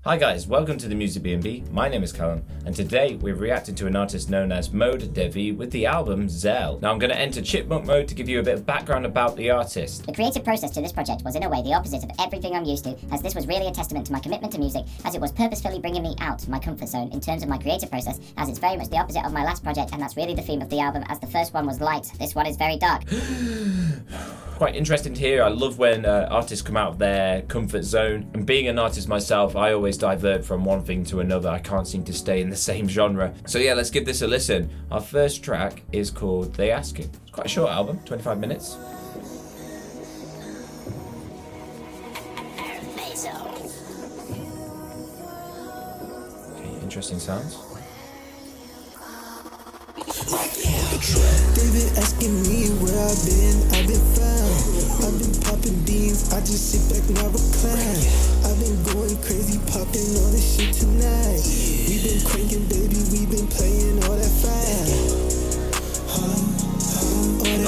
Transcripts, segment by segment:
Hi guys, welcome to the Music B&B. My name is Callum, and today we've reacted to an artist known as Mode Devi with the album Zell. Now I'm going to enter chipmunk mode to give you a bit of background about the artist. The creative process to this project was in a way the opposite of everything I'm used to, as this was really a testament to my commitment to music, as it was purposefully bringing me out of my comfort zone in terms of my creative process, as it's very much the opposite of my last project, and that's really the theme of the album, as the first one was light. This one is very dark. Quite interesting to hear. I love when artists come out of their comfort zone, and being an artist myself, I always divert from one thing to another. I can't seem to stay in the same genre. So yeah, let's give this a listen. Our first track is called They Asking. It's quite a short album, 25 minutes. Okay, interesting sounds. They been asking me where I've been found. I've been popping beans, I just sit back now recline. I've been going crazy, popping all this shit tonight. We been cranking, baby, we been playing all that fire.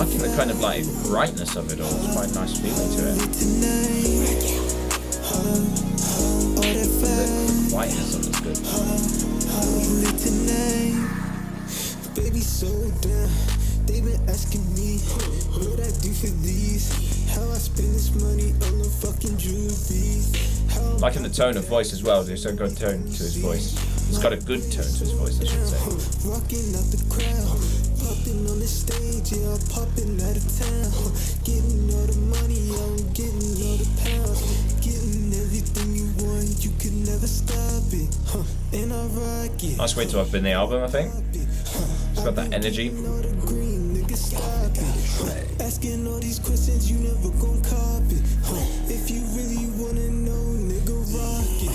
I think the kind of like brightness of it all is quite a nice feeling to it. The quietness of it's good. Baby, so down. They been asking me what I do for these. How I spend this money on the fucking jewelry. Liking the tone of voice as well. There's a good tone to his voice. He's got a good tone to his voice, I should say. Rocking out the crowd, popping on the stage, yeah, I'm popping out of town. Getting all the money, I'm getting all the pounds. Getting everything you want, you can never stop it. And I rock it. Nice way to open the album, I think. It's got that energy. Asking all these questions, you never gon' copy. If you really wanna know, nigga, rock it.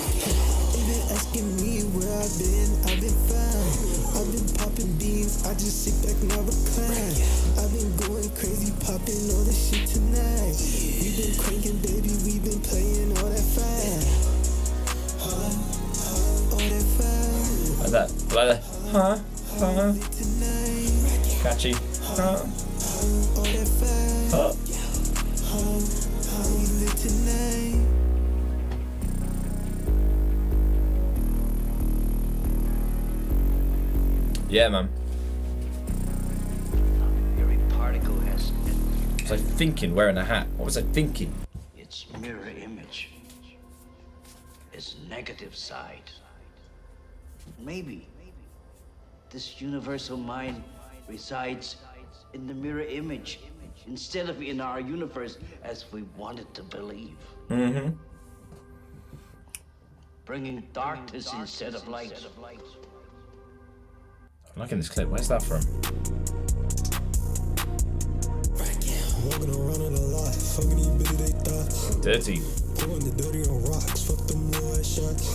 They been asking me where I've been found. I've been popping beans, I just sit back now recline. I've been going crazy, popping all this shit tonight. We been cranking, baby, we been playing all that fire. All that fire. Like that. Huh? Catchy. Huh? Yeah, man. Every particle has Was I thinking wearing a hat? What was I thinking? its mirror image, its negative side. Maybe this universal mind resides in the mirror image instead of in our universe as we wanted to believe. Mm-hmm. Bringing darkness instead of light. I'm liking this clip. Where's that from? Walking around in a lot, fucking these bitches they thoughts. Dirty. Pouring the dirty on rocks, fuck them little ass shots.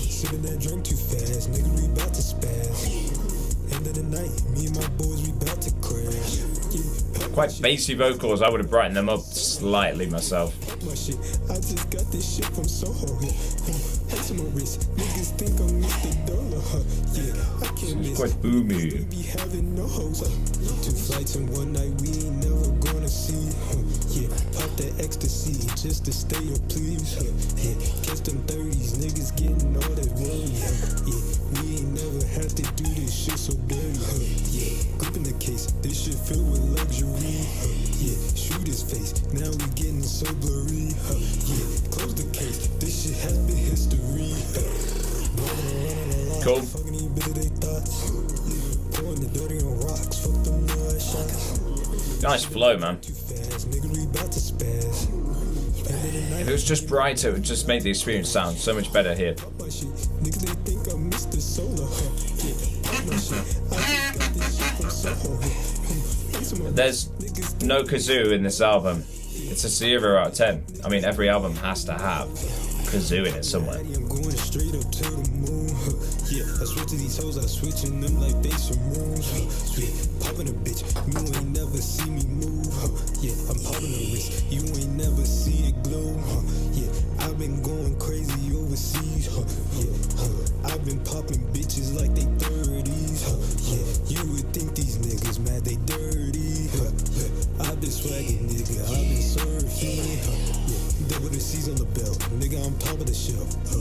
Sipping that drink too fast, nigga, we bout to spaz. End of the night, me and my boys, we bout to crash. Quite bassy vocals. I would have brightened them up slightly myself. My shit, I just got this shit from Soho. Ice on my wrist, niggas think I'm Mr. Dollar. Yeah, I can't miss. Quite boomy. We be having no hoes. 2 flights in one night, we ain't never gonna see. Yeah, pop that ecstasy just to stay up, please. Yeah, catch them 30s, niggas getting all that worry. Yeah, we ain't never had to do this shit so dirty. Yeah, gripping the case, this shit filled with luxury. Yeah, shoot his face, now we getting so blurry. Yeah, close the case, this shit has been history. Cool. Fucking these bitches they thoughts. Pouring the dirty on rocks, fuck them little ass shots. Nice flow, man. Too fast, nigga, we bout to spaz. End of the night, If it was just brighter, it would just make the experience sound so much better here. my shit. Niggas they think I'm Mr. Solar. Yeah, pop my shit. I just got this shit from Soho. Ice on my There's no kazoo in this album. It's a 0 out of 10. I mean, every album has to have kazoo in it somewhere. I'm going straight up to the moon. Yeah, I switch to these hoes, I switching them like they some rules. Sweet, popping a bitch, you ain't never see me move. Yeah, I'm popping a wrist, you ain't never see it glow. Yeah, I've been going crazy overseas. Yeah, I've been popping bitches like they 30s. Yeah, you would think these niggas mad they dirty. I've been swagging, nigga, I've been surfing. Yeah, with the C's on the belt. Nigga, I'm popping the shell. Yeah,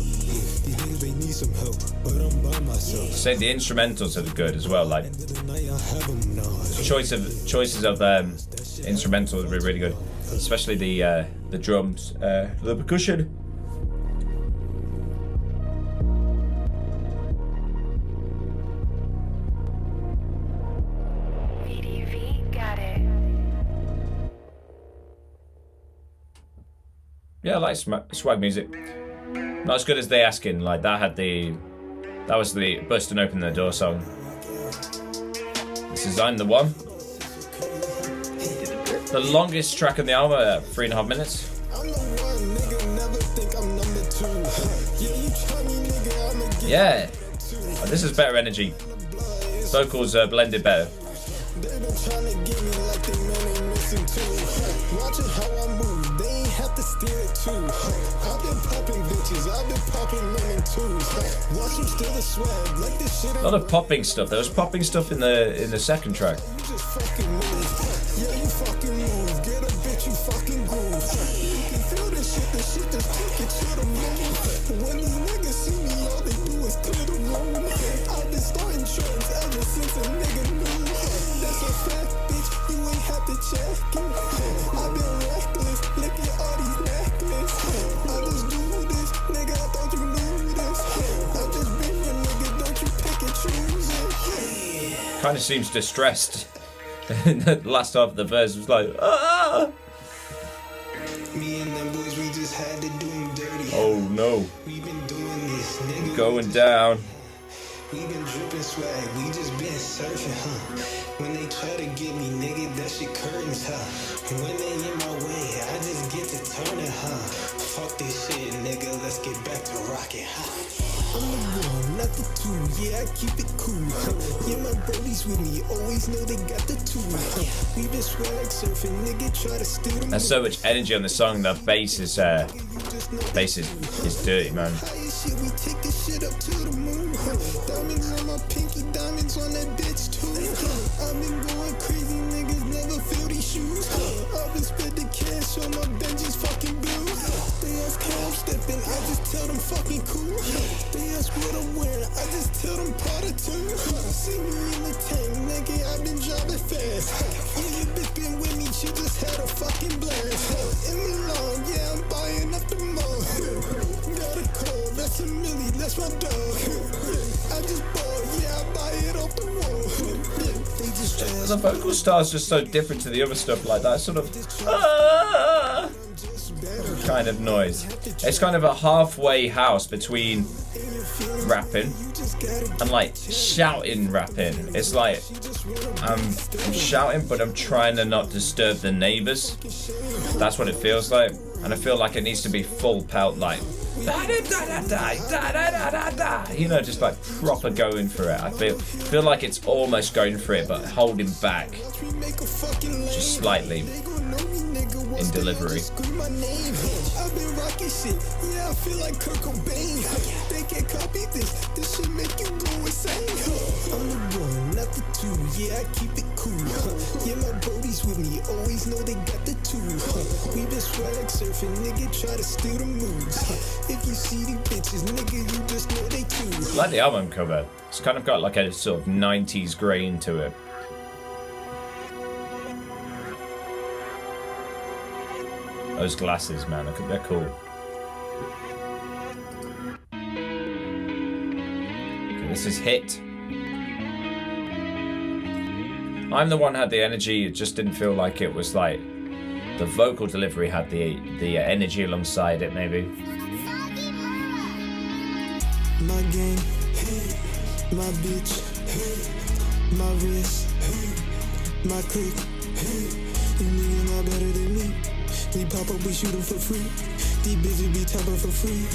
these niggas, they need some help, but I'm by myself. Say the instrumentals are good as well. Like Tonight I have them now. choices of instrumentals are really good, especially the drums, the percussion. Yeah, I like swag music. Not as good as They Asking. Like that was the busting open the door song. This is I'm the One. The longest track on the album, 3.5 minutes. Yeah, this is better energy. Vocals are blended better. To steer it too. I've been popping bitches, I've been popping women too. Watch them steal the swag, like this shit. A lot of popping stuff. There was popping stuff in the second track. You just fucking move. Yeah, you fucking move. Get a bitch, you fucking groove. You can feel this shit just take it to the moon. When these niggas see me, all they do is clear the room. I've been starting trends ever since a nigga knew. That's a fact, bitch, you ain't have to check it. I've been reckless, look at all these necklaces. I just do this, nigga, I thought you knew this. I just been your nigga, don't you pick and choose it. Kind of seems distressed. The last half of the verse was like, ah! Me and them boys, we just had to do them dirty. Oh no. We been doing this, nigga. Going down. We been dripping swag, we just been surfing, huh? When they try to get me, nigga, that shit curtains, huh? When they in my way, I just get to turn it, huh? Fuck this shit, nigga, let's get back to rocking, huh? I'm the one, not the two, yeah, I keep it cool, huh? Yeah, my brodies with me, always know they got the two, huh? We been swag surfing, nigga, try to steal them. There's so much energy on the song. The bass is dirty, man. Shit, we take this shit up to the moon. Diamonds on my pinky, diamonds on that bitch too. I've been going crazy, niggas never feel these shoes. I've been spending cash on my Benji's fucking blue. They ask how I'm stepping, I just tell them fucking cool. They ask what I'm wearing, I just tell them Prada too. See me in the tank, nigga, I've been driving fast. Yeah, your bitch been with me, she just had a fucking blast. In Milan, yeah, I'm buying up the mall. Got a call, that's a milli, that's my dog. I just bought, yeah, I buy it off the wall. They just The vocal style's just so different to the other stuff, like that sort of kind of noise. It's kind of a halfway house between rapping and like shouting rapping. It's like I'm shouting, but I'm trying to not disturb the neighbors. That's what it feels like, and I feel like it needs to be full pelt, like you know, just like proper going for it. I feel like it's almost going for it, but holding back just slightly in delivery. I've been rocking shit, yeah, I feel like Kurt Cobain. They can't copy this shit make you go insane. I'm the one, not the two, yeah, I keep it cool. Yeah, my brodies with me, always know they got the two. We been swag surfing, nigga, try to steal the moves. If you see these bitches, nigga, you just know they too. I like the album cover. It's kind of got like a sort of 90s grain to it. Those glasses, man, they're cool. Okay, this is Hit. I'm the One had the energy. It just didn't feel like it was like the vocal delivery had the energy alongside it, maybe. My game, my bitch, my wrist, my click. You niggas not better than me. We pop up, we shoot them for free. These bitches be topping for free.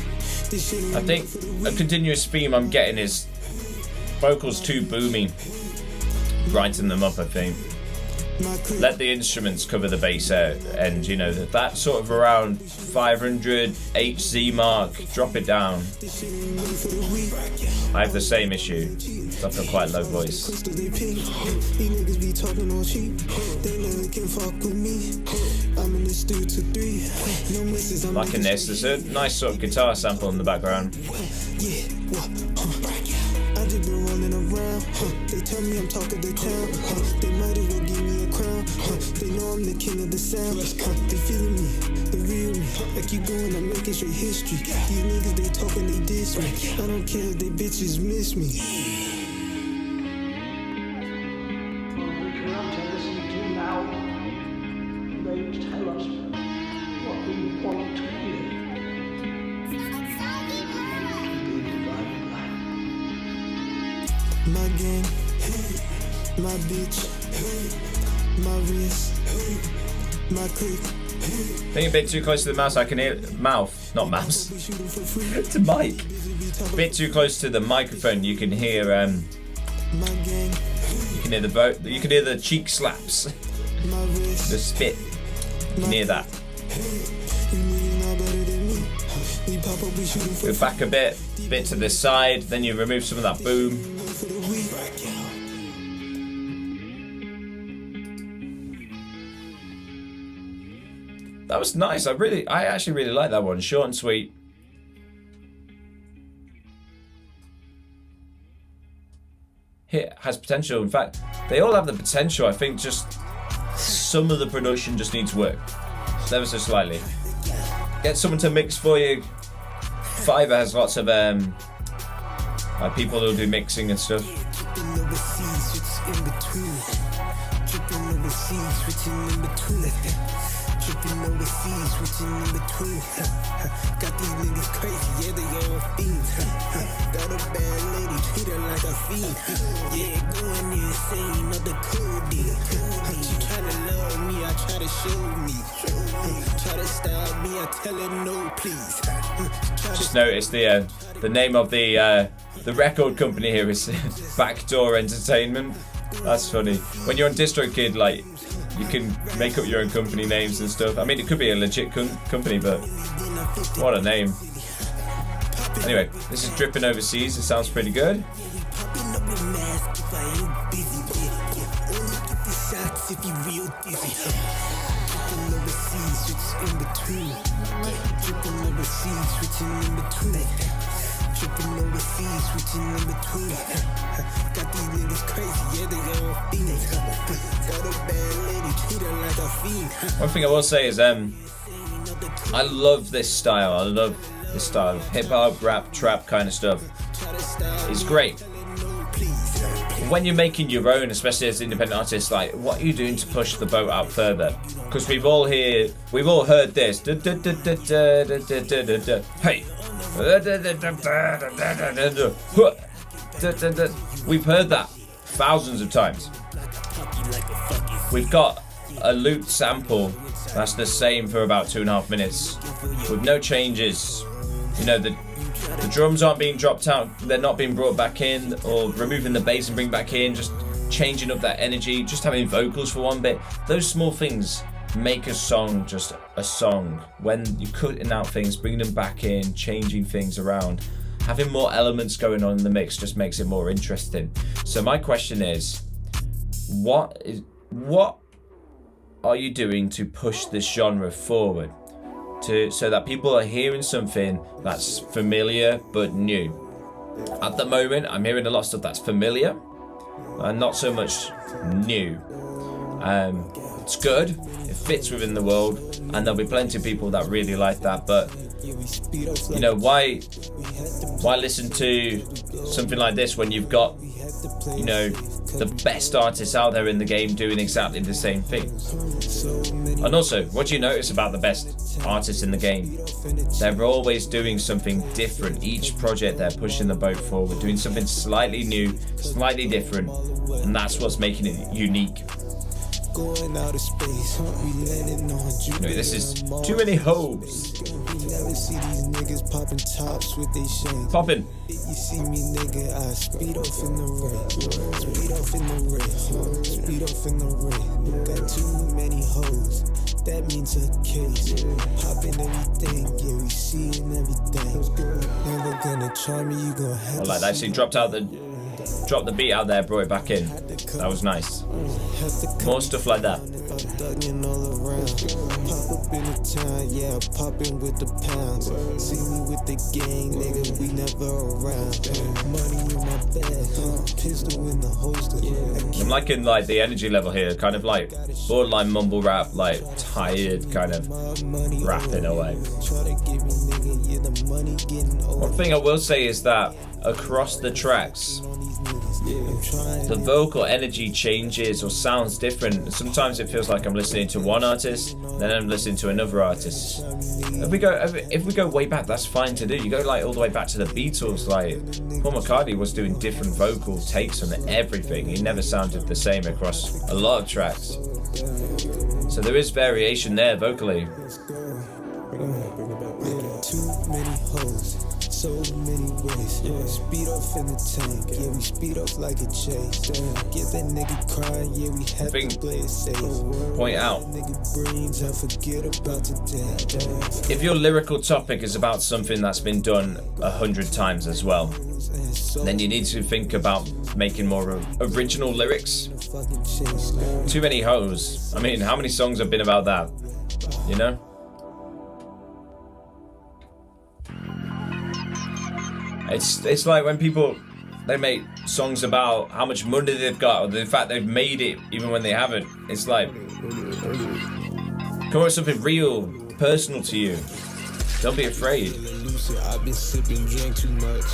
This shit I think a continuous theme I'm getting is vocals too boomy, grinding them up, I think. let the instruments cover the bass out, and you know that sort of around 500 HZ mark, drop it down. I have the same issue. I've got quite low voice. Like in this, there's a nice sort of guitar sample in the background. I just been running around, they tell me I'm talking their town, they might as well give me a crown, they know I'm the king of the sound, they feeling me, the real me, I keep going, I'm making straight history, these niggas they talking, they diss me, I don't care if they bitches miss me. We cannot listen to now. They tell us what we want to hear. My gang, my bitch, my wrist, my click. Being a bit too close to the mouse, I can hear not mouse. To mic. A bit too close to the microphone, you can hear you can hear the cheek slaps, the spit. You can hear that. Go back a bit to the side, then you remove some of that boom. That was nice. I actually really like that one. Short and sweet. Hit has potential. In fact, they all have the potential. I think just some of the production just needs work. Ever so slightly. Get someone to mix for you. Fiverr has lots of like people who do mixing and stuff. Tripping overseas, switching in between. Got these niggas crazy, yeah, they all fiends. Got a bad lady, treat her like a fiend. Yeah, going insane, not the code. She try to love me, I try to show me. Try to style me, I tell her no, please. Just noticed the name of the record company here is Backdoor Entertainment. That's funny. When you're on DistroKid, like, you can make up your own company names and stuff. I mean, it could be a legit company, but what a name. Anyway, this is Dripping Overseas. It sounds pretty good. Tripping overseas, switching in between. Got these niggas crazy, yeah, they all fiends. Got a bad lady, treat her like a fiend. One thing I will say is, I love this style. I love this style of hip hop, rap, trap kind of stuff. It's great. When you're making your own, especially as independent artists, like, what are you doing to push the boat out further? Because we've all heard this. Hey. We've heard that thousands of times. We've got a looped sample that's the same for about 2.5 minutes with no changes. You know, the drums aren't being dropped out, they're not being brought back in, or removing the bass and bring back in, just changing up that energy, just having vocals for one bit. Those small things make a song just a song. When you're cutting out things, bringing them back in, changing things around, having more elements going on in the mix just makes it more interesting. So my question is, what are you doing to push this genre forward, so that people are hearing something that's familiar but new? At the moment, I'm hearing a lot of stuff that's familiar and not so much new. It's good, it fits within the world, and there'll be plenty of people that really like that, but you know, why listen to something like this when you've got, you know, the best artists out there in the game doing exactly the same thing? And also, what do you notice about the best artists in the game? They're always doing something different. Each project they're pushing the boat forward, doing something slightly new, slightly different, and that's what's making it unique. going out of space. We landing on Jupiter. Anyway, this is Too Many Hoes. We never see these niggas popping tops with they shades. Poppin'. You see me, nigga, I speed off in the rain. Speed off in the rain. Speed off in the rain. Got too many hoes. That means a case. Poppin' everything, yeah, we seeing everything. Never gonna try me, you gon' have I like that. So he dropped the beat out there, brought it back in. That was nice. More stuff like that. thuggin' all around. Pop up in the town, yeah, poppin' with the pounds. See me with the gang, nigga, we never around. Money in my bag, pistol in the holster. I'm liking like the energy level here, kind of like borderline mumble rap, like tired kind of rap in a way. One thing I will say is that across the tracks, the vocal energy changes or sounds different. Sometimes it feels like I'm listening to one artist, then I'm listening to another artist. If we go way back, that's fine to do. You go like all the way back to the Beatles, like Paul McCartney was doing different vocal takes on everything. He never sounded the same across a lot of tracks. So there is variation there vocally. Too many hoes, so many ways. Speed off in the tank, yeah, we speed off like a chase. Get that nigga crying, yeah, we have to play it safe. Point out, Nigga brains, I forget about today. if your lyrical topic is about something that's been done 100 times as well, then you need to think about making more original lyrics. Too many hoes. I mean, how many songs have been about that? You know? It's like when people, they make songs about how much money they've got, or the fact they've made it even when they haven't. It's like, come up with something real, personal to you. Don't be afraid. I've been sipping, drink too much.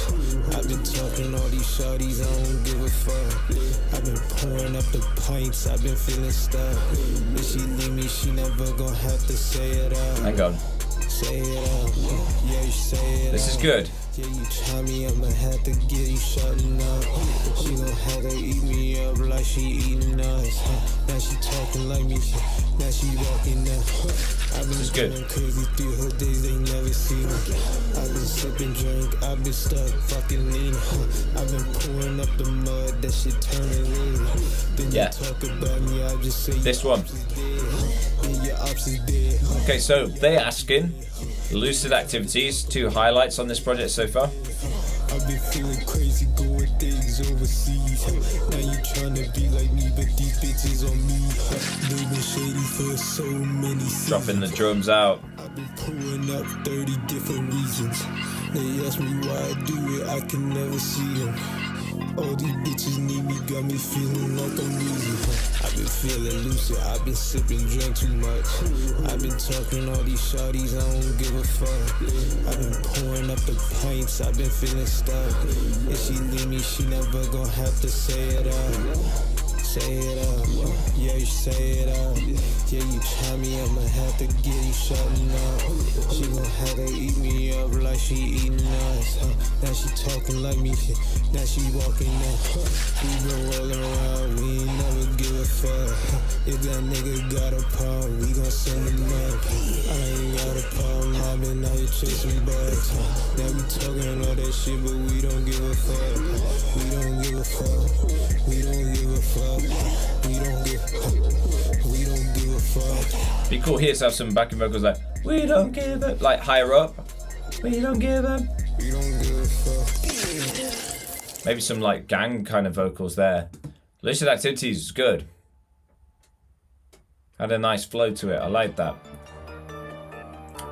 I've been talking all these shawties, I don't give a fuck. I've been pouring up the pints, I've been feeling stuck. If she leave me, she never gon' have to say it out. Hang on. Say it out, yeah, you say it. This is good. Yeah, you try me, I'ma have to get you shutting up. She gon' have to eat me up like she eating us. Now she talking like me, now she walking up. I've been going crazy through her days, they never seen me. I've been sipping drink, I've been stuck fucking lean. I've been pouring up the mud, that shit turning red. Then you talk about me, I just say this one. Your ops is dead. Okay, so they're asking Lucid Activities, 2 highlights on this project so far. I've been feeling crazy, going things overseas. Now you tryna be like me, but these bitches on me. They've been shady for so many seasons. Dropping the drums out. I've been pulling up 30 different reasons. They ask me why I do it, I can never see them. All these bitches need me, got me feeling like I'm easy. I've been feeling lucid, I've been sipping, drink too much. I've been talking all these shawties, I don't give a fuck. I've been pouring up the pints, I've been feeling stuck. If she leave me, she never gon' have to say it out. Say it out, yeah, you say it out. Yeah, you try me, I'ma have to get you shutting up. She gon' have to eat me up like she eating us. Now she talking like me, now she walking up. We been rolling around, we ain't never give a fuck. If that nigga got a problem, we gon' send him up. I ain't got a problem, I've been out here chasing bugs. Now we talking all that shit, but we don't give a fuck. We don't give a fuck. We don't give a fuck. We don't give a fuck. Be cool here to have some backing vocals like, we don't give a, like higher up. We don't give a. We don't give a fuck. Maybe some like gang kind of vocals there. Lucid Activities is good. Had a nice flow to it. I like that.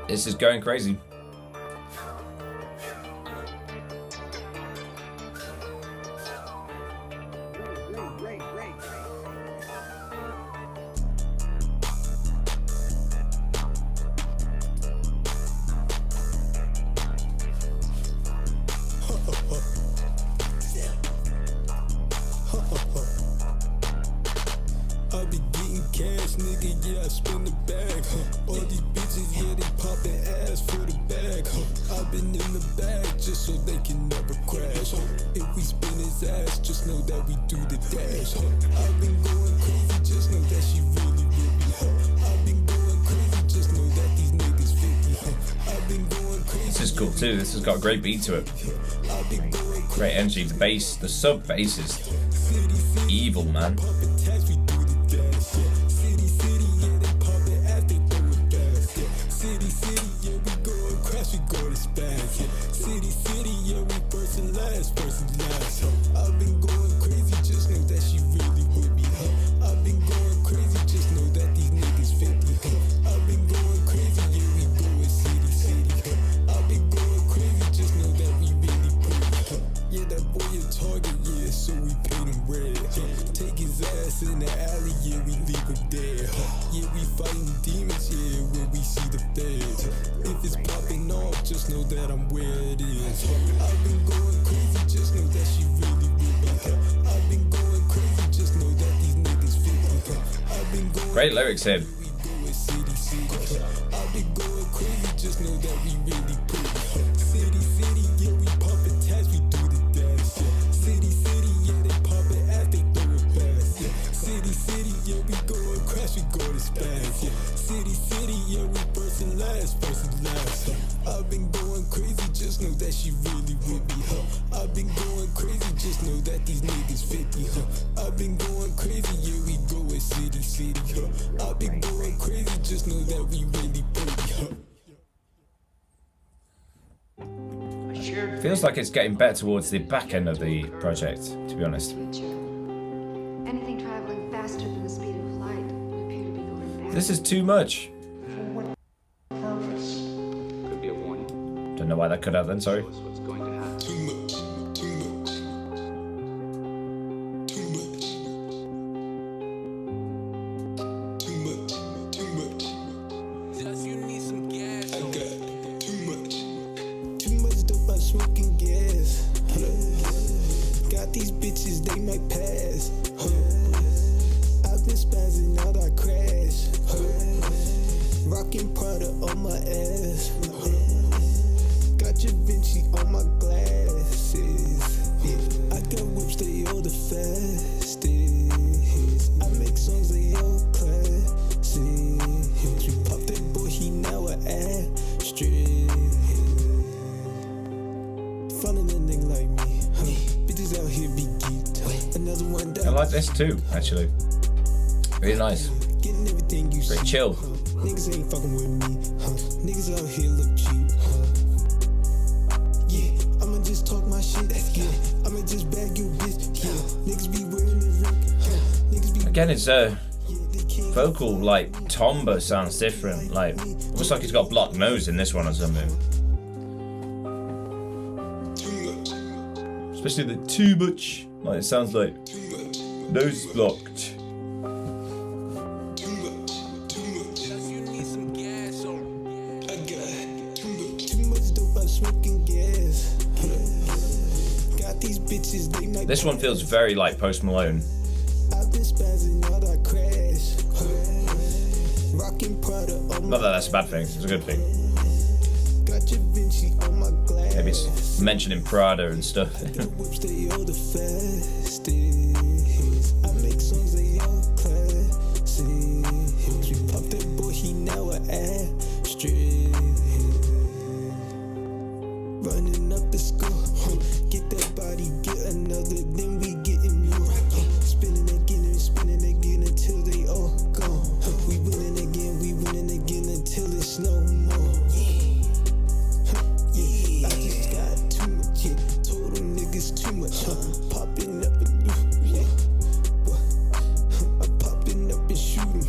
This is going crazy. I be getting cash, nigga, yeah, I spend the bag, All these bitches, yeah, they poppin' ass for the bag, I've been in the bag just so they can never crash, If we spin his ass, just know that we do the dash, I've been going crazy just know that she really with me. I've been going crazy, just know that these niggas 50. I've been going crazy. This is cool too. This has got a great beat to it. Great energy. The bass, the sub bass is evil, man. I've been going crazy, just know that she really with me. I've been going crazy, just know that these niggas 50. I've been going crazy, yeah, we going city. I've been going crazy, just know that we really pretty. Yeah, that boy a target, yeah, so we paint him red. Take his ass in the alley, yeah, we leave him dead. Yeah, we fighting demons, yeah, when we see the feds. If it's popping off, just know that I'm where it is. I've been going crazy, just know that she really with me. I've been going crazy, just know that these niggas 50. I've been going Great lyrics here. we going city. I've been going crazy, just know that we really pretty. City, yeah, we pumping tags, we do the dash. City, yeah, they pumping ass, they throw it fast. City, yeah, we going crash, we go to spaz. City, yeah, we first and last. I've been going crazy, just know that she really with me. I've been going crazy, just know that these niggas 50. I've been going crazy, yeah, we going city. I've been going crazy, just know that we really pretty. Feels like it's getting better towards the back end of the project, to be honest. Anything traveling faster than the speed of light would appear to be going back. This is too much. Purpose. Could be a warning. Don't know why that cut out then, sorry. Show us what's going to happen. Too much. I got too much dope, I'm smoking gas. Got these bitches, they might pass. I've been spazzing out, I crash. Rockin' Prada on my ass. Got your Vinci on my glasses. I got whips, they all the fastest. I make songs, they all classics. We pop that boy, he now an asterisk. Finding a nigga like me, bitches out here be geeked. Another one down. I like this too, actually. Really nice. Getting everything you Pretty see. chill. Niggas ain't fucking with me, Niggas out here look cheap, Yeah, I'ma just talk my shit, yeah. I'ma just bag your bitch, yeah. Niggas be wearing the ring, Niggas be Again, it's vocal, like, timbre sounds different. Like, almost like he's got a blocked nose in this one or something. Especially the too much. Like, it sounds like nose blocked. This one feels very like Post Malone. Not that that's a bad thing, it's a good thing. Maybe it's mentioning Prada and stuff. Running up the score, get that body, get another, then we getting more. Spinning again until they all gone. We winning again until it's no more. I just got too much, told them niggas too much, popping up and I'm popping up and shoot 'em,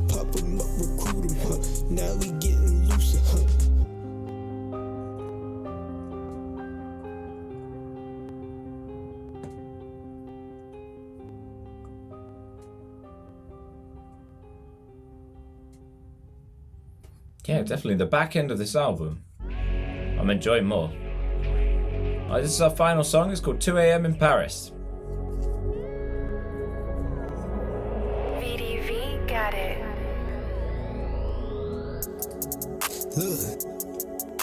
pop 'em up, recruit 'em, now we getting looser, Yeah, definitely. The back end of this album, I'm enjoying more. This is our final song. It's called 2 AM in Paris. VDV got it. Look,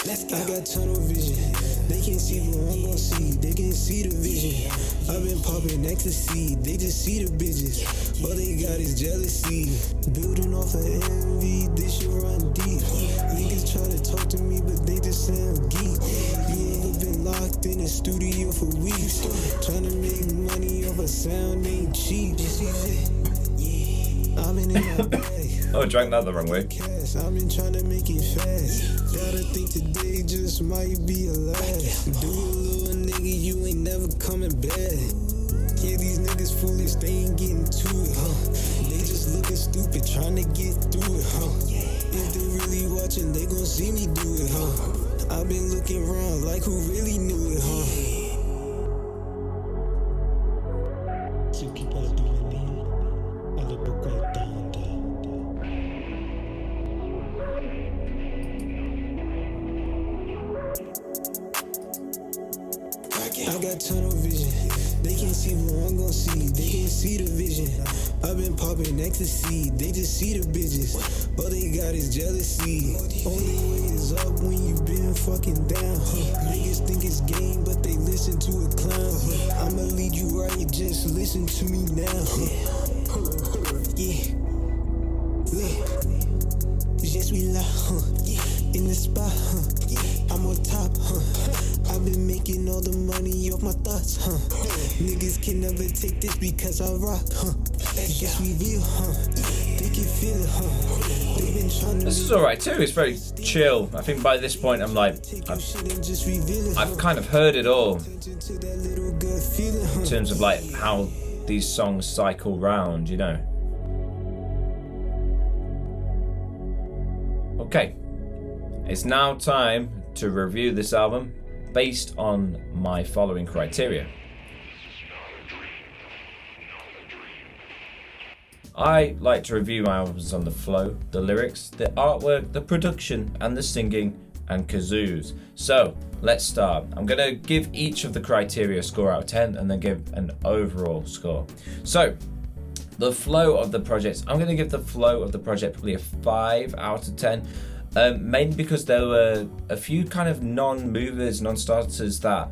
I got tunnel vision. They can see what I'm gon' see, they can see the vision. I've been popping ecstasy, they just see the bitches. All they got is jealousy. Building off of envy, this shit run deep. Niggas try to talk to me, but they just say I'm geek. You ever been locked in the studio for weeks? Trying to make money off a sound ain't cheap. I've been in my bag. Oh, I drank that the wrong way. I've been trying to make it fast. Gotta think today just might be a last. Do a little nigga, you ain't never coming back. Yeah, these niggas foolish, they ain't getting to it, huh? They just looking stupid, trying to get through it, huh? If they really watching, they gon' see me do it, huh? I've been looking around like who really knew it, huh? See people are doing it. I look go down. I got tunnel vision. They can see what I'm gon' see. They can see the vision. I've been popping ecstasy. They just see the bitches. All they got is jealousy. Only way is up when you been fucking down. Niggas think it's game, but they listen to a clown. I'ma lead you right, just listen to me now. Yeah. Look. Just we là, in the spot, I'm on top, I've been making all the money off my thoughts, Niggas can never take this because I rock, Guess we real, They can feel it, They've been trying to. This is alright too, it's very chill. I think by this point I'm like, I've kind of heard it all in terms of like how these songs cycle round, you know. Okay, it's now time to review this album based on my following criteria. I like to review my albums on the flow, the lyrics, the artwork, the production, and the singing and kazoos. So let's start. I'm going to give each of the criteria a score out of 10 and then give an overall score. So the flow of the project, I'm going to give the flow of the project probably a 5 out of 10. Mainly because there were a few kind of non-movers, non-starters that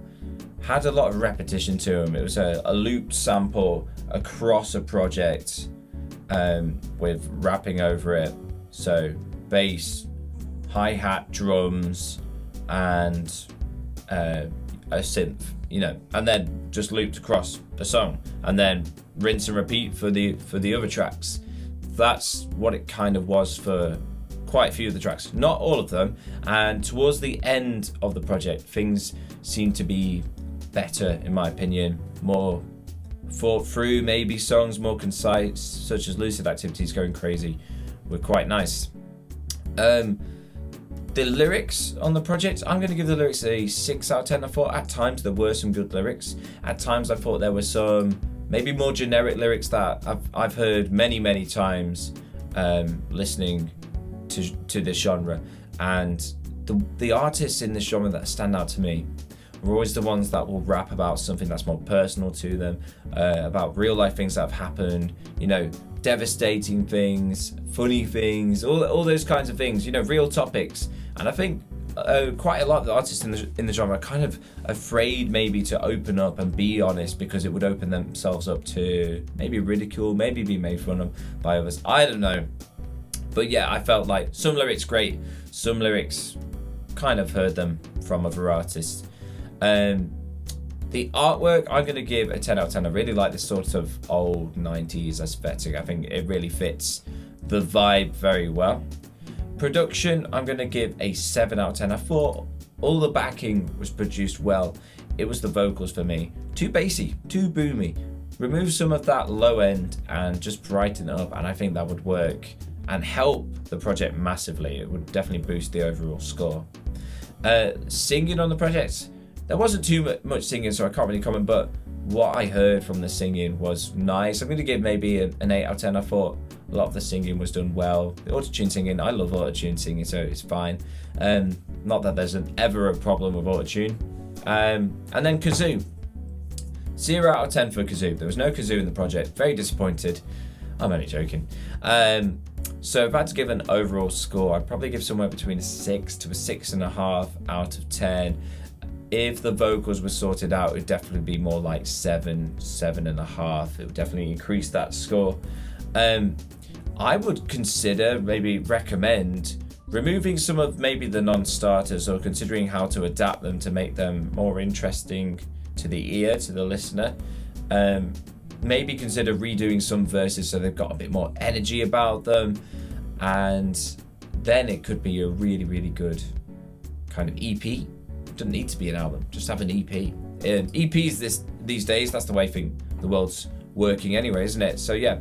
had a lot of repetition to them. It was a looped sample across a project with rapping over it. So bass, hi-hat, drums, and a synth, you know, and then just looped across a song, and then rinse and repeat for the other tracks. That's what it kind of was for quite a few of the tracks, not all of them. And towards the end of the project, things seem to be better, in my opinion, more thought through, maybe songs more concise, such as Lucid Activities Going Crazy were quite nice. The lyrics on the project, I'm going to give the lyrics a 6 out of 10. I thought at times there were some good lyrics. At times I thought there were some maybe more generic lyrics that I've heard many times listening to this genre. And the artists in this genre that stand out to me are always the ones that will rap about something that's more personal to them, about real life things that have happened, you know, devastating things, funny things, all those kinds of things, you know, real topics. And I think quite a lot of the artists in the genre are kind of afraid maybe to open up and be honest, because it would open themselves up to maybe ridicule, maybe be made fun of by others. I don't know. But yeah, I felt like some lyrics great, some lyrics kind of heard them from other artists. The artwork, I'm going to give a 10 out of 10. I really like this sort of old 90s aesthetic. I think it really fits the vibe very well. Production, I'm going to give a 7 out of 10. I thought all the backing was produced well. It was the vocals for me. Too bassy, too boomy. Remove some of that low end and just brighten it up, and I think that would work and help the project massively. It would definitely boost the overall score. Singing on the project, there wasn't too much singing, so I can't really comment, but what I heard from the singing was nice. I'm going to give maybe an 8 out of 10. I thought a lot of the singing was done well. The auto-tune singing, I love auto-tune singing, so it's fine. Not that there's ever a problem with auto-tune. And then kazoo. 0 out of 10 for kazoo. There was no kazoo in the project. Very disappointed. I'm only joking. So if I had to give an overall score, I'd probably give somewhere between a 6 to a 6.5 out of 10. if the vocals were sorted out, it would definitely be more like 7, 7.5. It would definitely increase that score. I would consider, maybe recommend, removing some of maybe the non-starters, or considering how to adapt them to make them more interesting to the ear, to the listener. Maybe consider redoing some verses so they've got a bit more energy about them, and then it could be a really, really good kind of EP. Doesn't need to be an album, just have an EP. EPs these days, that's the way the world's working anyway, isn't it? So yeah,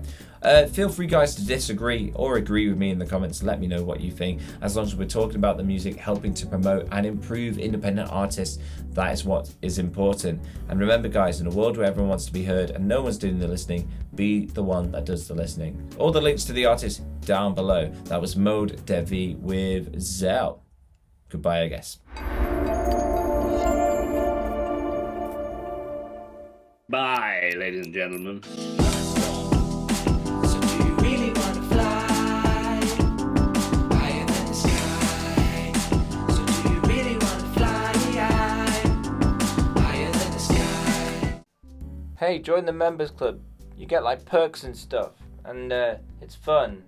feel free guys to disagree or agree with me in the comments. Let me know what you think. As long as we're talking about the music, helping to promote and improve independent artists, that is what is important. And remember guys, in a world where everyone wants to be heard and no one's doing the listening, be the one that does the listening. All the links to the artists down below. That was Mode Devi with Zell. Goodbye, I guess. Bye, ladies and gentlemen. Hey, join the members club. You get like perks and stuff, and it's fun.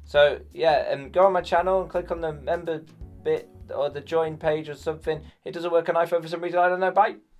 So yeah, go on my channel and click on the member bit or the join page or something. It doesn't work on iPhone for some reason, I don't know. Bye.